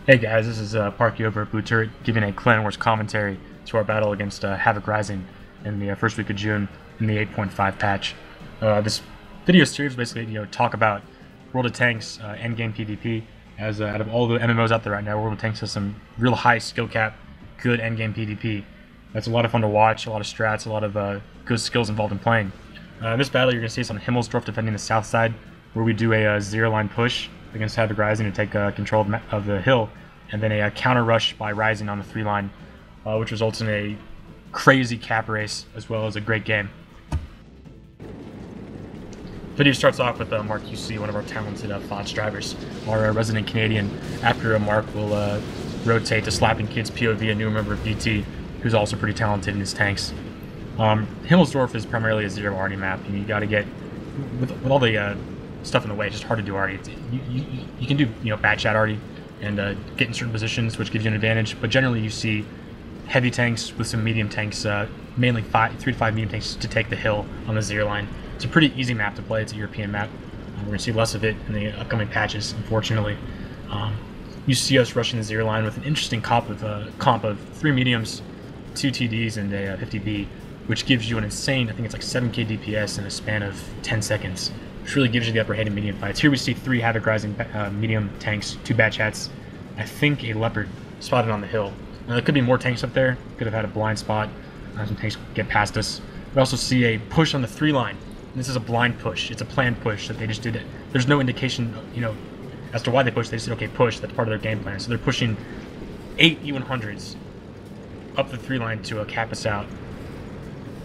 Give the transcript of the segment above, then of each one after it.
Hey guys, this is Parky over at Blue Turret giving a Clan Wars commentary to our battle against Hav0k Rising in the first week of June in the 8.5 patch. This video series basically talk about World of Tanks endgame PvP, as out of all the MMOs out there right now, World of Tanks has some real high skill cap, good endgame PvP. That's a lot of fun to watch, a lot of strats, a lot of good skills involved in playing. In this battle you're going to see us on Himmelsdorf defending the south side, where we do a zero line push against Hav0k Rising to take control of the hill, and then a counter rush by Rising on the 3 line, which results in a crazy cap race as well as a great game. Video starts off with Mark UC, one of our talented FOTS drivers, our resident Canadian. After Mark will rotate to slapping kids POV, a new member of DT, who's also pretty talented in his tanks. Himmelsdorf is primarily a zero arty map, and you got to get with all the stuff in the way. It's just hard to do arty. You can do bad chat arty and get in certain positions, which gives you an advantage. But generally, you see heavy tanks with some medium tanks, mainly 3 to 5 medium tanks to take the hill on the zero line. It's a pretty easy map to play. It's a European map. We're going to see less of it in the upcoming patches, unfortunately. You see us rushing the zero line with an interesting comp of 3 mediums, 2 TDs, and a 50B, which gives you an insane, I think it's like 7k DPS in a span of 10 seconds. Which really gives you the upper hand in medium fights. Here we see 3 Hav0k Rising medium tanks, 2 bad chats, I think a leopard spotted on the hill. Now there could be more tanks up there, could have had a blind spot, some tanks get past us. We also see a push on the 3 line. And this is a blind push, it's a planned push that they just did it. There's no indication, as to why they pushed. They said, okay, push, that's part of their game plan. So they're pushing 8 E100s up the 3 line to cap us out.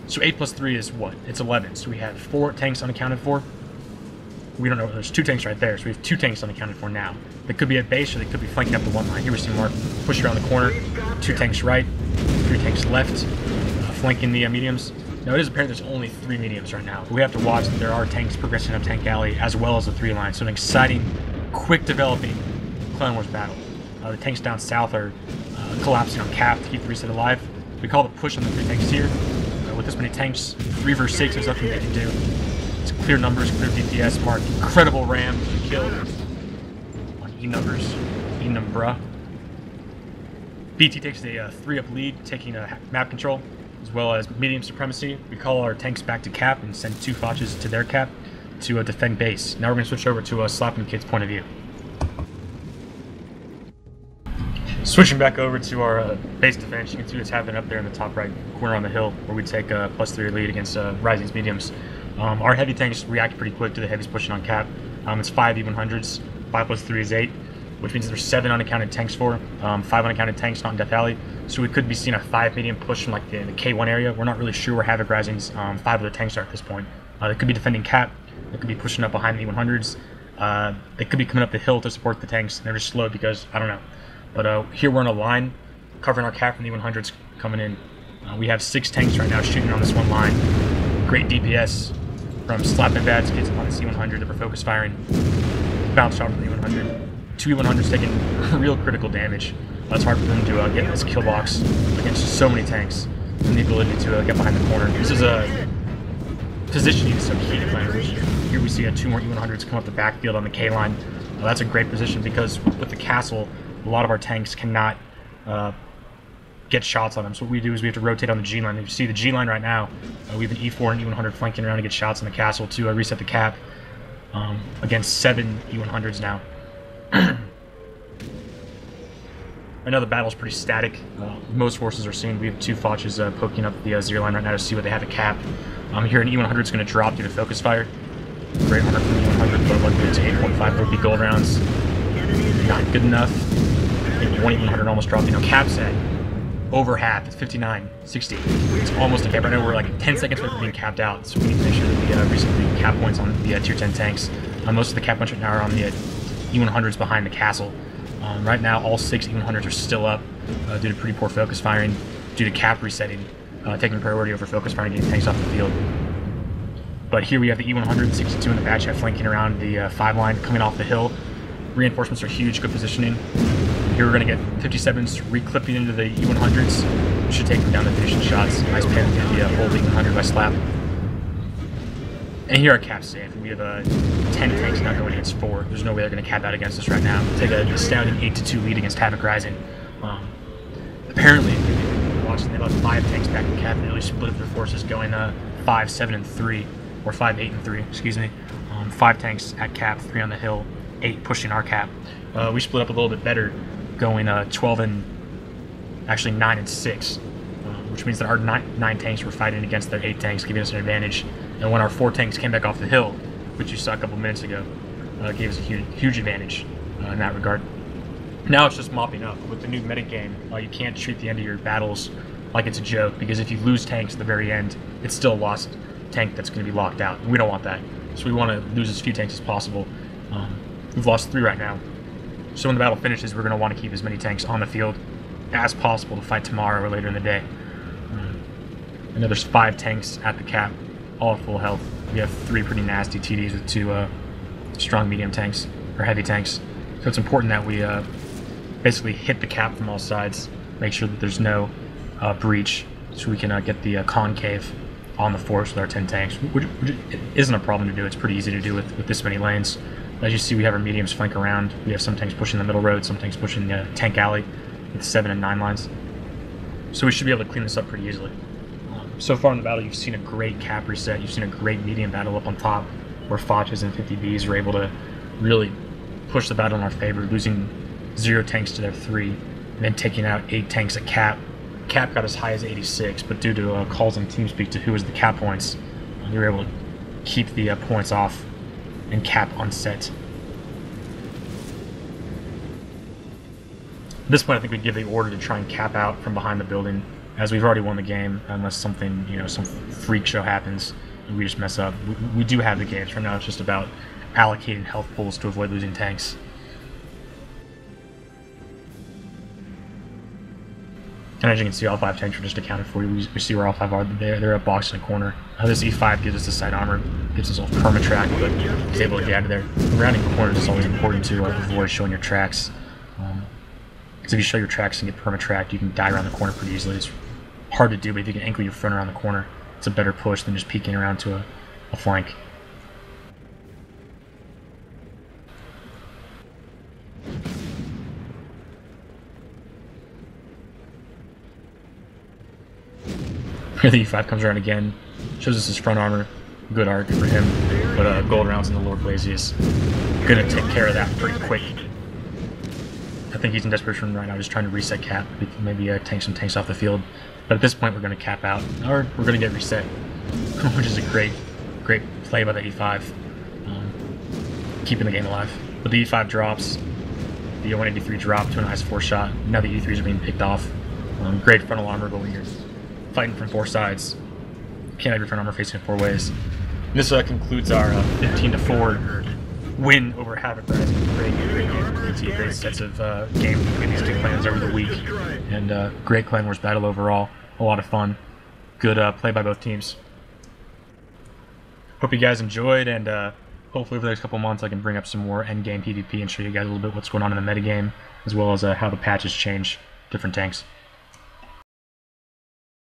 So 8 plus 3 is what? It's 11. So we have 4 tanks unaccounted for. We don't know. There's 2 tanks right there, so we have 2 tanks unaccounted for now. They could be at base, or they could be flanking up the 1 line. Here we see Mark push around the corner. 2 tanks right, 3 tanks left, flanking the mediums. Now it is apparent there's only 3 mediums right now, but we have to watch that there are tanks progressing up Tank Alley as well as the 3 line. So an exciting, quick developing Clan Wars battle. The tanks down south are collapsing on cap to keep the reset alive. We call the push on the 3 tanks here. With this many tanks, 3 versus 6, there's nothing they can do. It's clear numbers, clear DPS. Mark, incredible ram kill on E numbers, E numbra. BT takes a 3-up lead, taking map control as well as medium supremacy. We call our tanks back to cap and send 2 Fotches to their cap to defend base. Now we're going to switch over to slapping kids point of view. Switching back over to our base defense, you can see what's happening up there in the top right corner on the hill, where we take a +3 lead against Rising's mediums. Our heavy tanks react pretty quick to the heavies pushing on cap. It's 5 E100s, 5 plus 3 is 8, which means there's 7 unaccounted tanks for, 5 unaccounted tanks not in Death Alley. So we could be seeing a 5 medium push from like the K1 area. We're not really sure where Hav0k Rising's 5 other tanks are at this point. They could be defending cap, they could be pushing up behind the E100s, they could be coming up the hill to support the tanks. They're just slow because, I don't know. But here we're in a line, covering our cap from the E100s coming in. We have 6 tanks right now shooting on this 1 line. Great DPS from slapping bad kids on the C100 that we're focus firing. Bounce shot from the E100. 2 E100s taking real critical damage. It's hard for them to get in this kill box against so many tanks, and the ability to get behind the corner. This is a positioning is so key to Clan Wars. Here we see 2 more E100s come up the backfield on the K line. That's a great position because with the castle, a lot of our tanks cannot get shots on them. So what we do is we have to rotate on the G line. You see the G line right now, we have an E4 and E100 flanking around to get shots on the castle to reset the cap against 7 E100s now. I know the battle's pretty static. Most forces are seeing we have 2 Fotches poking up the zero line right now to see what they have at cap. Here an E100 is going to drop due to focus fire. Great hunter from E100, but luckily it's 8.5 rupee gold rounds. Not good enough. I think 1 E100 almost dropped. Cap's at over half. It's 59, 60. It's almost a cap. Right now we're like 10 seconds away from being capped out, so we need to make sure that we reset the cap points on the tier 10 tanks. Most of the cap points right now are on the E100s behind the castle. Right now all 6 E100s are still up due to pretty poor focus firing, due to cap resetting, taking priority over focus firing and getting tanks off the field. But here we have the E100, 62 in the batch hat flanking around the 5 line, coming off the hill. Reinforcements are huge, good positioning. Here we're going to get 57s reclipping into the E100s. Should take them down to finishing shots. Nice pin to the whole E100 by slap. And here our cap's safe. We have 10 tanks now going against 4. There's no way they're going to cap out against us right now. Take an astounding 8-2 lead against Hav0k Rising. Apparently, watching, they have 5 tanks back in cap. They really split up their forces, going 5, 7, and 3, or 5, 8, and 3. Excuse me. 5 tanks at cap, 3 on the hill, 8 pushing our cap. We split up a little bit better, going 12 and actually 9 and 6, which means that our 9 tanks were fighting against their 8 tanks, giving us an advantage. And when our 4 tanks came back off the hill, which you saw a couple minutes ago, gave us a huge advantage in that regard. Now it's just mopping up. With the new meta game, you can't treat the end of your battles like it's a joke, because if you lose tanks at the very end, it's still a lost tank that's going to be locked out. And we don't want that. So we want to lose as few tanks as possible. We've lost 3 right now. So when the battle finishes, we're going to want to keep as many tanks on the field as possible to fight tomorrow or later in the day. And then there's 5 tanks at the cap, all at full health. We have 3 pretty nasty TDs with 2 strong medium tanks, or heavy tanks. So it's important that we basically hit the cap from all sides, make sure that there's no breach, so we can get the concave on the force with our 10 tanks, which it isn't a problem to do. It's pretty easy to do with this many lanes. As you see, we have our mediums flank around. We have some tanks pushing the middle road, some tanks pushing the tank alley with 7 and 9 lines. So we should be able to clean this up pretty easily. So far in the battle, you've seen a great cap reset. You've seen a great medium battle up on top, where Foches and 50Bs were able to really push the battle in our favor, losing 0 tanks to their 3, and then taking out 8 tanks at cap. Cap got as high as 86, but due to calls on TeamSpeak to who was the cap points, they were able to keep the points off and cap unset. At this point, I think we'd give the order to try and cap out from behind the building, as we've already won the game, unless something, some freak show happens and we just mess up. We do have the games. Right now, it's just about allocating health pools to avoid losing tanks. And as you can see, all 5 tanks are just accounted for. We see where all 5 are. They're boxed in a corner. This E5 gives us the side armor, gives us a little perma-track, but he's able to get out of there. Rounding corners is always important to avoid showing your tracks. Because if you show your tracks and get perma-tracked, you can die around the corner pretty easily. It's hard to do, but if you can ankle your front around the corner, it's a better push than just peeking around to a flank. Here the E5 comes around again, shows us his front armor, good arc for him, but gold rounds in the Lord Blazius. Gonna take care of that pretty quick. I think he's in desperation right now, just trying to reset cap, maybe tank some tanks off the field. But at this point, we're going to cap out, or we're going to get reset, which is a great play by the E5, keeping the game alive. But the E5 drops, the 183 dropped to a nice 4-shot. Now the E3s are being picked off. Great frontal armor, but when you're fighting from 4 sides, you can't have your front armor facing 4 ways. And this concludes our 15-4 win over Hav0k Rising. Great game, great sets of games between these 2 clans over the week, and great Clan Wars battle overall. A lot of fun. Good play by both teams. Hope you guys enjoyed, and hopefully over the next couple months I can bring up some more endgame PvP and show you guys a little bit what's going on in the metagame, as well as how the patches change different tanks.